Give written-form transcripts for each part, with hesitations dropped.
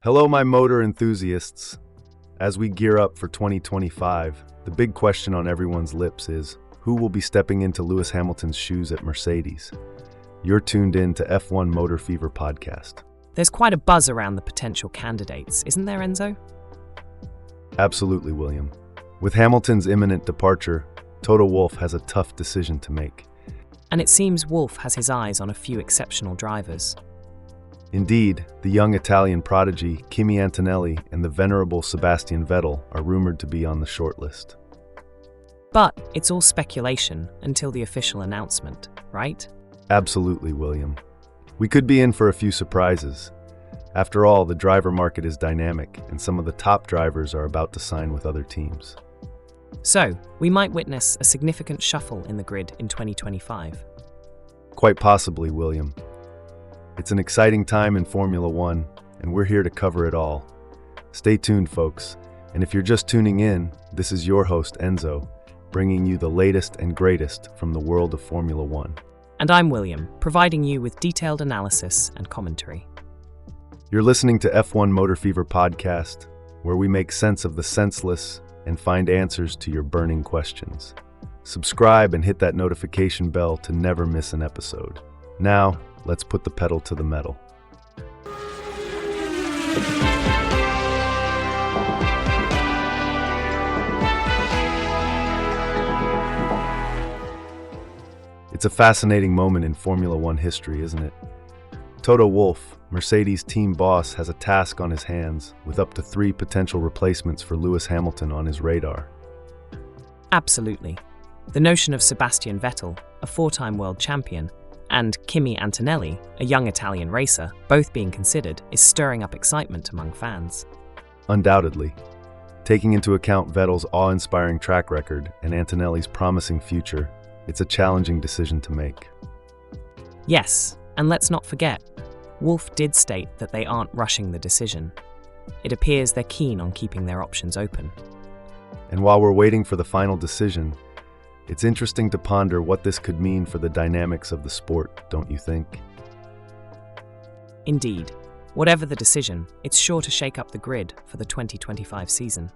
Hello, my motor enthusiasts. As we gear up for 2025, the big question on everyone's lips is, who will be stepping into Lewis Hamilton's shoes at Mercedes? You're tuned in to F1 Motor Fever podcast. There's quite a buzz around the potential candidates, isn't there, Enzo? Absolutely, William. With Hamilton's imminent departure, Toto Wolff has a tough decision to make. And it seems Wolff has his eyes on a few exceptional drivers. Indeed, the young Italian prodigy Kimi Antonelli and the venerable Sebastian Vettel are rumored to be on the shortlist. But it's all speculation until the official announcement, right? Absolutely, William. We could be in for a few surprises. After all, the driver market is dynamic, and some of the top drivers are about to sign with other teams. So, we might witness a significant shuffle in the grid in 2025. Quite possibly, William. It's an exciting time in Formula One, and we're here to cover it all. Stay tuned, folks. And if you're just tuning in, this is your host, Enzo, bringing you the latest and greatest from the world of Formula One. And I'm William, providing you with detailed analysis and commentary. You're listening to F1 Motor Fever podcast, where we make sense of the senseless and find answers to your burning questions. Subscribe and hit that notification bell to never miss an episode. Now, let's put the pedal to the metal. It's a fascinating moment in Formula One history, isn't it? Toto Wolff, Mercedes team boss, has a task on his hands with up to 3 potential replacements for Lewis Hamilton on his radar. Absolutely. The notion of Sebastian Vettel, a 4-time world champion, and Kimi Antonelli, a young Italian racer, both being considered, is stirring up excitement among fans. Undoubtedly. Taking into account Vettel's awe-inspiring track record and Antonelli's promising future, it's a challenging decision to make. Yes, and let's not forget, Wolff did state that they aren't rushing the decision. It appears they're keen on keeping their options open. And while we're waiting for the final decision, it's interesting to ponder what this could mean for the dynamics of the sport, don't you think? Indeed. Whatever the decision, it's sure to shake up the grid for the 2025 season.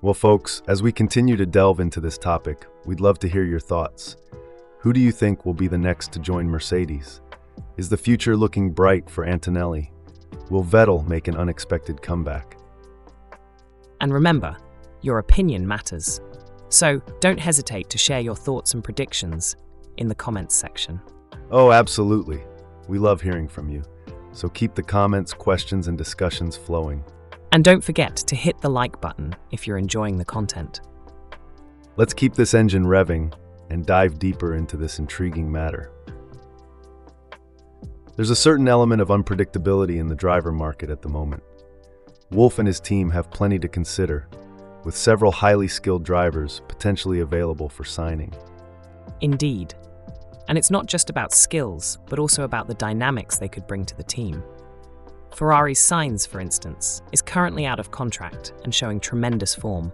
Well, folks, as we continue to delve into this topic, we'd love to hear your thoughts. Who do you think will be the next to join Mercedes? Is the future looking bright for Antonelli? Will Vettel make an unexpected comeback? And remember, your opinion matters. So don't hesitate to share your thoughts and predictions in the comments section. Oh, absolutely. We love hearing from you. So keep the comments, questions, and discussions flowing. And don't forget to hit the like button if you're enjoying the content. Let's keep this engine revving and dive deeper into this intriguing matter. There's a certain element of unpredictability in the driver market at the moment. Wolff and his team have plenty to consider, with several highly skilled drivers potentially available for signing. Indeed. And it's not just about skills, but also about the dynamics they could bring to the team. Ferrari's Sainz, for instance, is currently out of contract and showing tremendous form.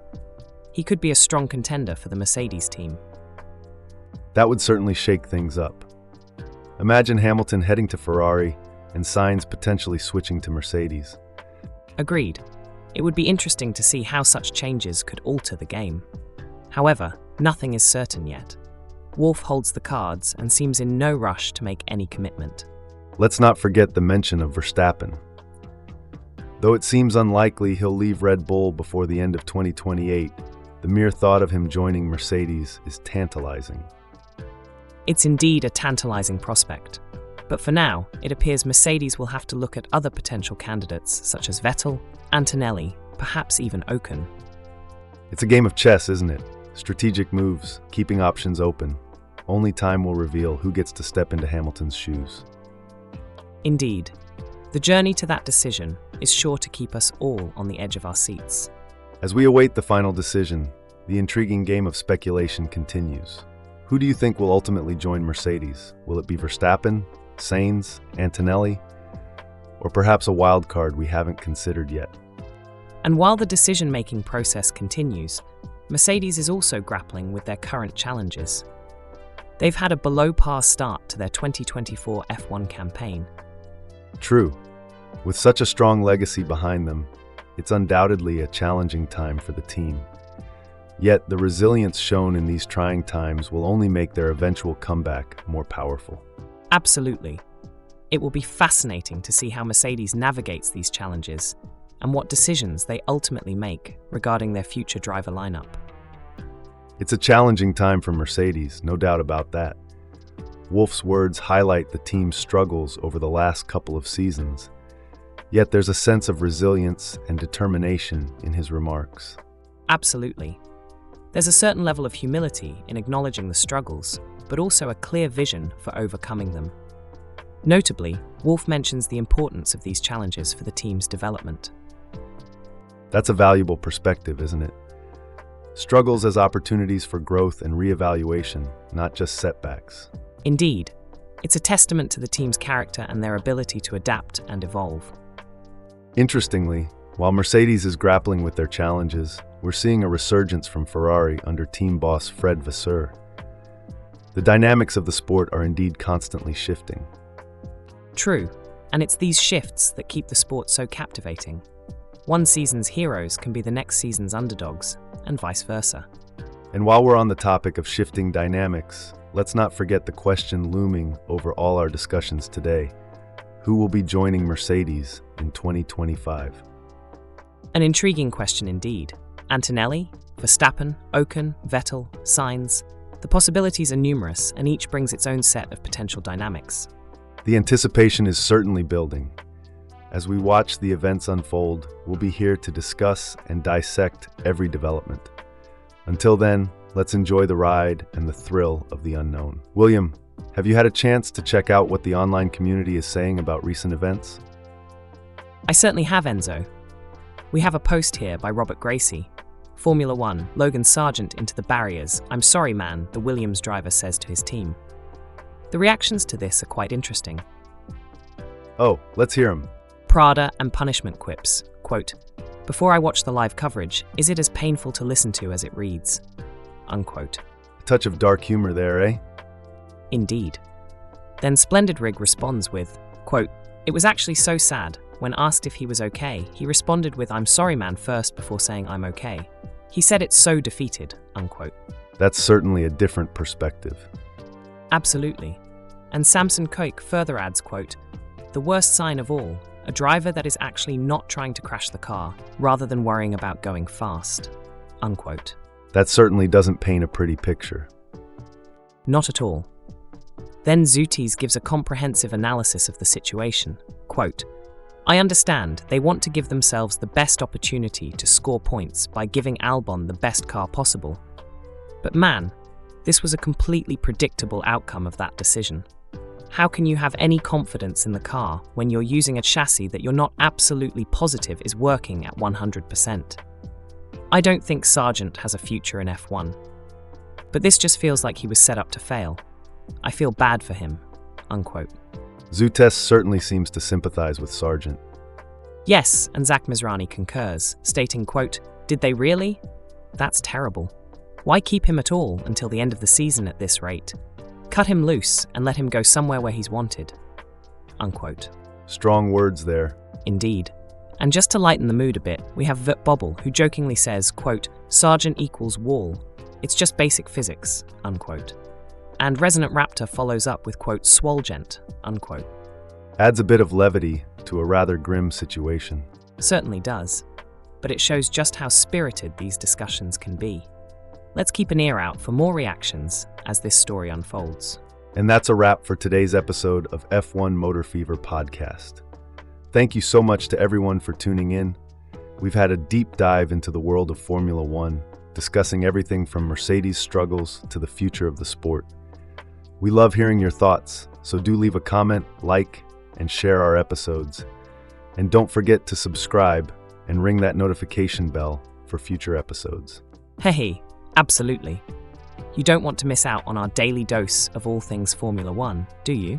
He could be a strong contender for the Mercedes team. That would certainly shake things up. Imagine Hamilton heading to Ferrari and Sainz potentially switching to Mercedes. Agreed. It would be interesting to see how such changes could alter the game. However, nothing is certain yet. Wolff holds the cards and seems in no rush to make any commitment. Let's not forget the mention of Verstappen. Though it seems unlikely he'll leave Red Bull before the end of 2028, the mere thought of him joining Mercedes is tantalizing. It's indeed a tantalizing prospect. But for now, it appears Mercedes will have to look at other potential candidates such as Vettel, Antonelli, perhaps even Ocon. It's a game of chess, isn't it? Strategic moves, keeping options open. Only time will reveal who gets to step into Hamilton's shoes. Indeed. The journey to that decision is sure to keep us all on the edge of our seats. As we await the final decision, the intriguing game of speculation continues. Who do you think will ultimately join Mercedes? Will it be Verstappen, Sainz, Antonelli, or perhaps a wild card we haven't considered yet? And while the decision-making process continues, Mercedes is also grappling with their current challenges. They've had a below-par start to their 2024 F1 campaign. True. With such a strong legacy behind them, it's undoubtedly a challenging time for the team. Yet, the resilience shown in these trying times will only make their eventual comeback more powerful. Absolutely. It will be fascinating to see how Mercedes navigates these challenges and what decisions they ultimately make regarding their future driver lineup. It's a challenging time for Mercedes, no doubt about that. Wolff's words highlight the team's struggles over the last couple of seasons. Yet there's a sense of resilience and determination in his remarks. Absolutely. There's a certain level of humility in acknowledging the struggles, but also a clear vision for overcoming them. Notably, Wolff mentions the importance of these challenges for the team's development. That's a valuable perspective, isn't it? Struggles as opportunities for growth and reevaluation, not just setbacks. Indeed, it's a testament to the team's character and their ability to adapt and evolve. Interestingly, while Mercedes is grappling with their challenges, we're seeing a resurgence from Ferrari under team boss Fred Vasseur. The dynamics of the sport are indeed constantly shifting. True, and it's these shifts that keep the sport so captivating. One season's heroes can be the next season's underdogs, and vice versa. And while we're on the topic of shifting dynamics, let's not forget the question looming over all our discussions today. Who will be joining Mercedes in 2025? An intriguing question indeed. Antonelli, Verstappen, Ocon, Vettel, Sainz. The possibilities are numerous, and each brings its own set of potential dynamics. The anticipation is certainly building. As we watch the events unfold, we'll be here to discuss and dissect every development. Until then, let's enjoy the ride and the thrill of the unknown. William, have you had a chance to check out what the online community is saying about recent events? I certainly have, Enzo. We have a post here by Robert Gracie. Formula One, Logan Sargent into the barriers. I'm sorry, man, the Williams driver says to his team. The reactions to this are quite interesting. Oh, let's hear them. Prada and punishment quips. Quote, before I watch the live coverage, is it as painful to listen to as it reads? Unquote. A touch of dark humor there, eh? Indeed. Then Splendid Rig responds with, quote, it was actually so sad. When asked if he was okay, he responded with, I'm sorry, man, first before saying I'm okay. He said it's so defeated, unquote. That's certainly a different perspective. Absolutely. And Samson Koik further adds, quote, the worst sign of all, a driver that is actually not trying to crash the car, rather than worrying about going fast, unquote. That certainly doesn't paint a pretty picture. Not at all. Then Zooties gives a comprehensive analysis of the situation. Quote, I understand they want to give themselves the best opportunity to score points by giving Albon the best car possible. But man, this was a completely predictable outcome of that decision. How can you have any confidence in the car when you're using a chassis that you're not absolutely positive is working at 100%? I don't think Sargent has a future in F1. But this just feels like he was set up to fail. I feel bad for him, unquote. Zootes certainly seems to sympathize with Sargent. Yes, and Zach Mizrani concurs, stating, quote, did they really? That's terrible. Why keep him at all until the end of the season at this rate? Cut him loose and let him go somewhere where he's wanted, unquote. Strong words there. Indeed. And just to lighten the mood a bit, we have Vert Bobble, who jokingly says, quote, Sargent equals wall. It's just basic physics, unquote. And Resonant Raptor follows up with, quote, Swolgent, unquote. Adds a bit of levity to a rather grim situation. Certainly does. But it shows just how spirited these discussions can be. Let's keep an ear out for more reactions as this story unfolds. And that's a wrap for today's episode of F1 Motor Fever podcast. Thank you so much to everyone for tuning in. We've had a deep dive into the world of Formula One, discussing everything from Mercedes' struggles to the future of the sport. We love hearing your thoughts, so do leave a comment, like, and share our episodes. And don't forget to subscribe and ring that notification bell for future episodes. Hey, absolutely. You don't want to miss out on our daily dose of all things Formula One, do you?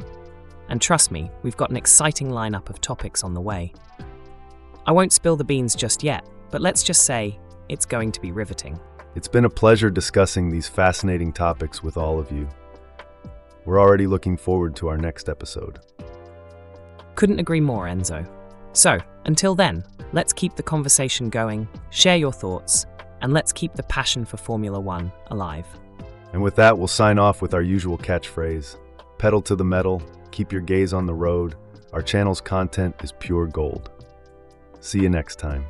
And trust me, we've got an exciting lineup of topics on the way. I won't spill the beans just yet, but let's just say it's going to be riveting. It's been a pleasure discussing these fascinating topics with all of you. We're already looking forward to our next episode. Couldn't agree more, Enzo. So, until then, let's keep the conversation going, share your thoughts, and let's keep the passion for Formula One alive. And with that, we'll sign off with our usual catchphrase: pedal to the metal, keep your gaze on the road. Our channel's content is pure gold. See you next time.